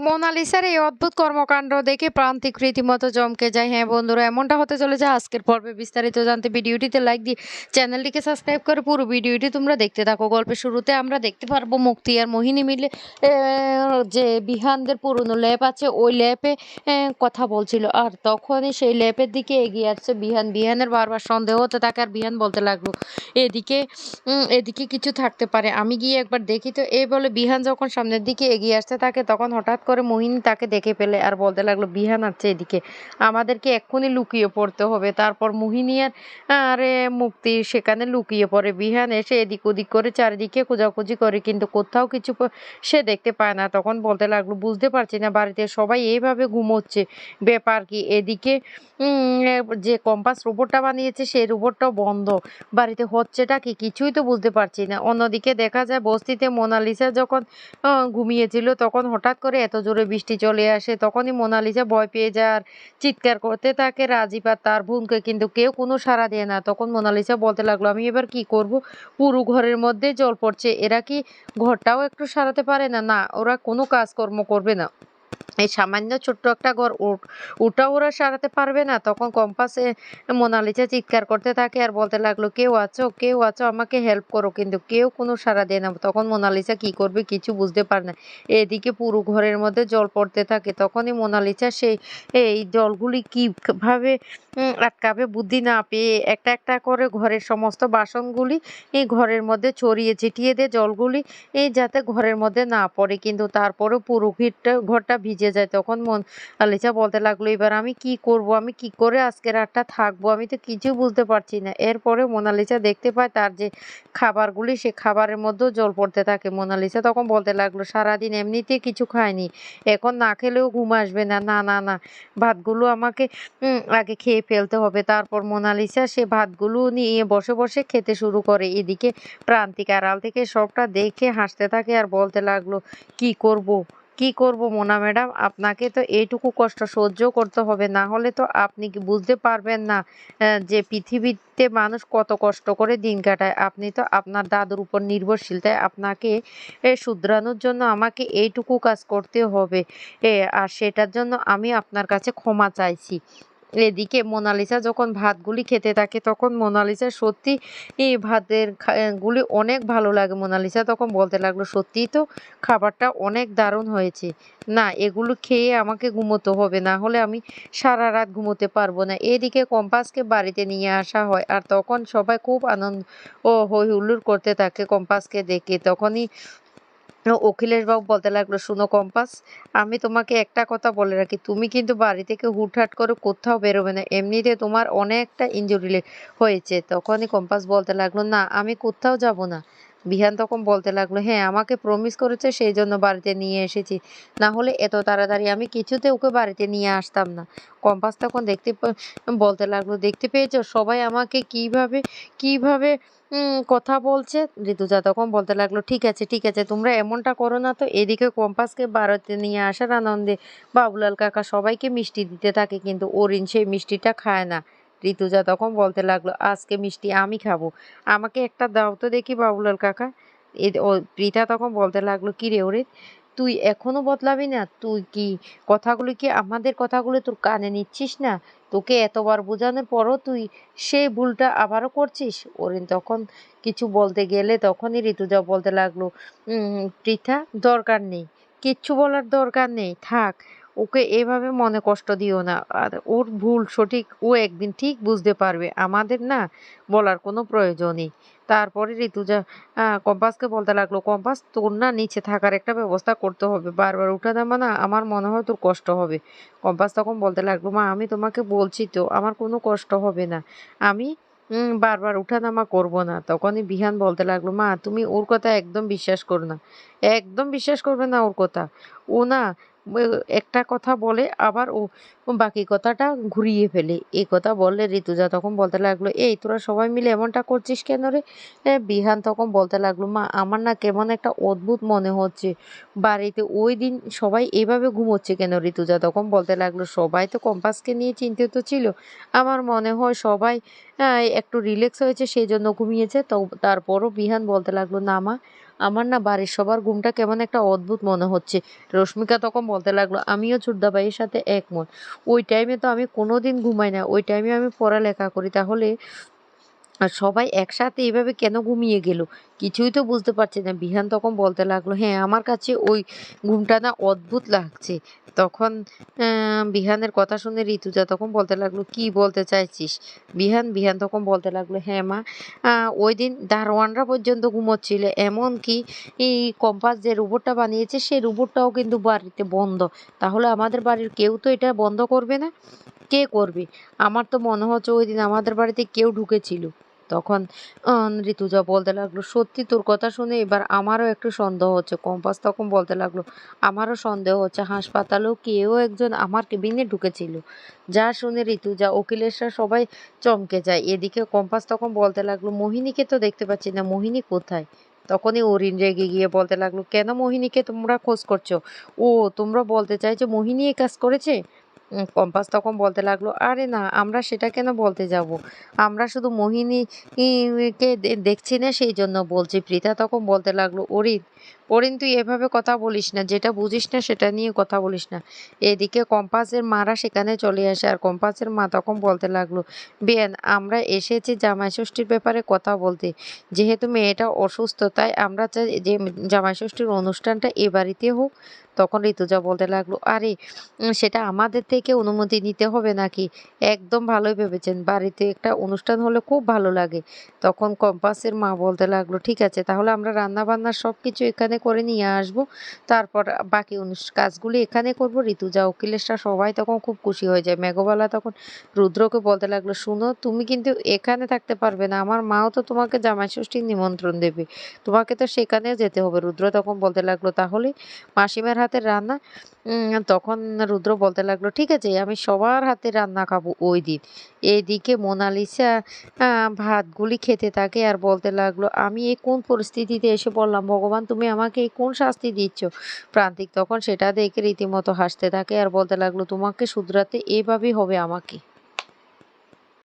মোনালিসার এই অদ্ভুত কর্মকাণ্ড দেখে প্রান্তিক রীতিমতো চমকে যায়। হ্যাঁ বন্ধুরা, এমনটা হতে চলেছে আজকের পর্বে। বিস্তারিত জানতে ভিডিওটিতে লাইক দিয়ে চ্যানেলটিকে সাবস্ক্রাইব করে পুরো ভিডিওটি তোমরা দেখতে থাকো। গল্পের শুরুতে আমরা দেখতে পারবো মুক্তি আর মোহিনী মিলে যে বিহানদের পুরনো ল্যাব আছে ওই ল্যাবে কথা বলছিল। আর তখনই সেই ল্যাবের দিকে এগিয়ে আসছে বিহানের বারবার সন্দেহ হতে থাকে। আর বিহান বলতে লাগলো এদিকে এদিকে কিছু থাকতে পারে, আমি গিয়ে একবার দেখি তো। এই বলে বিহান যখন সামনের দিকে এগিয়ে আসতে থাকে তখন হঠাৎ করে মোহিনী তাকে দেখে ফেলে আর বলতে লাগলো বিহান আসছে এদিকে, আমাদেরকে এক্ষুনি লুকিয়ে পড়তে হবে। তারপর মোহিনী আর আরে মুক্তি সেখানে লুকিয়ে পড়ে। বিহান এসে এদিক ওদিক করে চারিদিকে খোঁজাখুঁজি করে কিন্তু কোথাও কিছু সে দেখতে পায় না। তখন বলতে লাগলো বুঝতে পারছি না, বাড়িতে সবাই এইভাবে ঘুমোচ্ছে, ব্যাপার কি? এদিকে যে কম্পাস রোবটটা বানিয়েছে সেই রোবটটাও বন্ধ, বাড়িতে হচ্ছেটা কি কিছুই তো বুঝতে পারছি না। অন্যদিকে দেখা যায় বস্তিতে মোনালিসা যখন ঘুমিয়েছিল তখন হঠাৎ করে এত জোরে বৃষ্টি চলে আসে। তখনই মোনালিসা ভয় পেয়ে যায় আর চিৎকার করতে থাকে রাজীব আর তার বোনকে, কিন্তু কেউ কোনো সাড়া দেয় না। তখন মোনালিসা বলতে লাগলো আমি এবার কি করব, পুরো ঘরের মধ্যে জল পড়ছে, এরা কি ঘরটাও একটু সারাতে পারে না? না, ওরা কোনো কাজকর্ম করবে না, এই সামান্য ছোট্ট একটা ঘর ওটাও ওরা সারাতে পারবে না। তখন কম্পাসে মোনালিসা চিৎকার করতে থাকে আর বলতে লাগলো কেউ আছো, কেউ আছো, আমাকে হেল্প করো, কিন্তু কেউ কোনো সাড়া দেয় না। তখন মোনালিসা কি করবে কিছু বুঝতে পারে না। এদিকে পুরো ঘরের মধ্যে জল পড়তে থাকে। তখনই মোনালিসা সেই এই জলগুলি কিভাবে আটকাবে বুদ্ধি না পেয়ে একটা একটা করে ঘরের সমস্ত বাসনগুলি এই ঘরের মধ্যে ছড়িয়ে ছিটিয়ে দেয় জলগুলি, এই যাতে ঘরের মধ্যে না পড়ে। কিন্তু তারপরেও পুরো ঘরটা ভিজে যায়। তখন মোনালিসা বলতে লাগলো এবার আমি কি করব, আমি কি করে আজকে রাতটা থাকবো, আমি তো কিছু বুঝতে পারছি না। এরপরে মোনালিসা দেখতে পায় তার যে খাবারগুলি সে খাবারের মধ্যেও জল পড়তে থাকে। মোনালিসা তখন বলতে লাগলো সারাদিন এমনিতে কিছু খায়নি, এখন না খেলেও ঘুম আসবে না, না না না, ভাতগুলো আমাকে আগে খেয়ে ফেলতে হবে। তারপর মোনালিসা সে ভাতগুলো নিয়ে বসে বসে খেতে শুরু করে। এদিকে প্রান্তিক আড়াল থেকে সবটা দেখে হাসতে থাকে আর বলতে লাগলো কি করব, কি করব মোনা ম্যাডাম, আপনাকে তো এইটুকু কষ্ট সহ্য করতে হবে, না হলে তো আপনি কি বুঝতে পারবেন না যে পৃথিবীতে মানুষ কত কষ্ট করে দিন কাটায়। আপনি তো আপনার দাদুর উপর নির্ভরশীল, তাই আপনাকে শুধরানোর জন্য আমাকে এইটুকু কাজ করতে হবে, আর সেটার জন্য আমি আপনার কাছে ক্ষমা চাইছি। এদিকে মোনালিসা যখন ভাতগুলি খেতে থাকে তখন মোনালিসা সত্যি এই ভাতের গুলি অনেক ভালো লাগে। মোনালিসা তখন বলতে লাগলো সত্যিই তো খাবারটা অনেক দারুণ হয়েছে, না এগুলো খেয়ে আমাকে ঘুমোতে হবে, না হলে আমি সারা রাত ঘুমোতে পারবো না। এদিকে কম্পাসকে বাড়িতে নিয়ে আসা হয় আর তখন সবাই খুব আনন্দ ও হই হুল্লোড় করতে থাকে কম্পাসকে দেখে। তখনই অখিলেশ বাবু বলতে লাগলো শুনো কম্পাস, আমি তোমাকে একটা কথা বলে রাখি, তুমি কিন্তু বাড়ি থেকে হুটহাট করে কোথাও বেরোবে না, এমনিতে তোমার অনেকটা ইনজুরি হয়েছে। তখনই কম্পাস বলতে লাগলো না আমি কোথাও যাব না। বিহান তখন বলতে লাগলো হ্যাঁ আমাকে প্রমিস করেছে সেই জন্য বাড়িতে নিয়ে এসেছি, না হলে এত তাড়াতাড়ি আমি কিছুতে ওকে বাড়িতে নিয়ে আসতাম না। কম্পাস তখন বলতে লাগলো দেখতে পেয়েছো সবাই আমাকে কিভাবে কিভাবে কথা বলছে। ঋতুজা তখন বলতে লাগলো ঠিক আছে ঠিক আছে, তোমরা এমনটা করো না তো। এদিকে কম্পাসকে বাড়িতে নিয়ে আসার আনন্দে বাবুলাল কাকা সবাইকে মিষ্টি দিতে থাকে, কিন্তু অরিন সেই মিষ্টিটা খায় না। ঋতুজা তখন বলতে লাগলো আজকে মিষ্টি আমি খাবো, আমাকে একটা দাও তো দেখি বাবুলাল কাকা। পৃথা তখন বলতে লাগলো কি রে ওরে, তুই এখনো বদলাবি না? তুই কি কথাগুলো কি আমাদের কথাগুলো তোর কানে নিচ্ছিস না? তোকে এতবার বোঝানোর পরও তুই সেই ভুলটা আবারও করছিস। অরিন তখন কিছু বলতে গেলে তখনই ঋতুজা বলতে লাগলো পৃথা দরকার নেই, কিচ্ছু বলার দরকার নেই, থাক, ওকে এভাবে মনে কষ্ট দিও না। আর ওর ভুল সঠিক ও একদিন ঠিক বুঝতে পারবে, আমাদের না বলার কোনো প্রয়োজনই। তারপরে ঋতুজা কম্পাসকে বলতে লাগলো কম্পাস তোর না নিচে থাকার একটা ব্যবস্থা করতে হবে, বারবার উঠা নামা না আমার মনে হয় তোর কষ্ট হবে। কম্পাস তখন বলতে লাগলো মা আমি তোমাকে বলছি তো আমার কোনো কষ্ট হবে না, আমি বারবার উঠানামা করব না। তখনই বিহান বলতে লাগলো মা তুমি ওর কথা একদম বিশ্বাস করো না, একদম বিশ্বাস করবে না ওর কথা, ও না একটা কথা বলে আবার ও ও বাকি কথাটা ঘুরিয়ে ফেলে। এই কথা বললে ঋতুজা তখন বলতে লাগলো এই তোরা সবাই মিলে এমনটা করছিস কেন রে? বিহান তখন বলতে লাগলো মা আমার না কেমন একটা অদ্ভুত মনে হচ্ছে, বাড়িতে ওই দিন সবাই এভাবে ঘুমোচ্ছে কেন? ঋতুজা তখন বলতে লাগলো সবাই তো কম্পাসকে নিয়ে চিন্তিত ছিল, আমার মনে হয় সবাই একটু রিল্যাক্স হয়েছে সেই জন্য ঘুমিয়েছে। তো তারপরও বিহান বলতে লাগলো না মা, আমার না বাড়ির সবার ঘুমটা কেমন একটা অদ্ভুত মনে হচ্ছে। রশ্মিকা তখন বলতে লাগলো, আমিও ছোটদা ভাইয়ের সাথে একমত। ওই টাইমে তো আমি কোনোদিন ঘুমাই না। ওই টাইমে আমি পড়ালেখা করি। তাহলে আর সবাই একসাথে এভাবে কেন ঘুমিয়ে গেল? কিছুই তো বুঝতে পারছি না। বিহান তখন বলতে লাগলো, "হ্যাঁ, আমার কাছে ওই ঘুমটা না অদ্ভুত লাগছে।" তখন বিহানের কথা শুনে ঋতুজা তখন বলতে লাগলো, "কি বলতে চাইছিস?" বিহান তখন বলতে লাগলো, "হ্যাঁ মা, ওইদিন দারোয়ানরা পর্যন্ত ঘুমোচ্ছিল। এমনকি এই কম্পাস যে রোবটটা বানিয়েছে সেই রোবটটাও কিন্তু বাড়িতে বন্ধ। তাহলে আমাদের বাড়ির কেউ তো এটা বন্ধ করবে না? কে করবে? আমার তো মনে হচ্ছে ওইদিন আমাদের বাড়িতে কেউ ঢুকেছিল।" তখন ঋতুজা বলতে লাগলো, "সত্যি তোর কথা শুনে এবার আমারও একটু সন্দেহ হচ্ছে।" কম্পাস তখন বলতে লাগলো, "আমারও সন্দেহ হচ্ছে হাসপাতালেও কেউ একজন আমার কেবিনে ঢুকেছিল।" যা শুনে ঋতুজা, অখিলেশরা সবাই চমকে যায়। এদিকে কম্পাস তখন বলতে লাগলো, "মোহিনীকে তো দেখতে পাচ্ছি না। মোহিনী কোথায়?" তখনই অরিন রেগে গিয়ে বলতে লাগলো, "কেন মোহিনীকে তোমরা খোঁজ করছো? ও, তোমরা বলতে চাইছো মোহিনী এই কাজ করেছে?" কম্পাস তখন বলতে লাগলো, "আরে না, আমরা সেটা কেন বলতে যাব? আমরা শুধু মোহিনী কে দেখছি না সেই জন্য বলছি।" পৃথা তখন বলতে লাগলো, "অরিন, অরিন তুই এভাবে কথা বলিস না। যেটা বুঝিস না সেটা নিয়ে কথা বলিস না।" এদিকে কম্পাসের মারা সেখানে চলে আসে আর কম্পাসের মা তখন বলতে লাগলো, "বেন, আমরা এসেছি জামাই ষষ্ঠীর ব্যাপারে কথা বলতে। যেহেতু মেয়েটা অসুস্থ তাই আমরা চাই যে জামাই ষষ্ঠীর অনুষ্ঠানটা এ বাড়িতে হোক।" তখন ঋতুজা বলতে লাগলো, "আরে সেটা আমাদের থেকে অনুমতি নিতে হবে নাকি? একদম ভালোই ভেবেছেন। বাড়িতে একটা অনুষ্ঠান হলে খুব ভালো লাগে।" তখন কম্পাসের মা বলতে লাগলো, "ঠিক আছে, তাহলে আমরা রান্না-বান্না সবকিছু এখানে করে নিয়ে আসবো। তারপর বাকি কাজগুলি এখানে করবো।" ঋতুজা, অখিলেশরা সবাই তখন খুব খুশি হয়ে যায়। মেঘবালা তখন রুদ্রকে বলতে লাগলো, "শুনো, তুমি কিন্তু এখানে থাকতে পারবে না। আমার মাও তো তোমাকে জামাইষষ্ঠীর নিমন্ত্রণ দেবে। তোমাকে তো সেখানেও যেতে হবে।" রুদ্র তখন বলতে লাগলো, "তাহলে মাসিমার হাতের রান্না?" তখন রুদ্র বলতে লাগলো, "ঠিক আছে, আমি সবার হাতে রান্না খাবো ওইদিন।" এদিকে মোনালিসা ভাতগুলি খেতে থাকে আর বলতে লাগলো, "আমি এই কোন পরিস্থিতিতে এসে পড়লাম ভগবান, তুমি আমাকে এই কোন শাস্তি দিচ্ছ?" প্রান্তিক তখন সেটা দেখে রীতিমতো হাসতে থাকে আর বলতে লাগলো, "তোমাকে শুধরাতে এভাবেই হবে আমাকে।"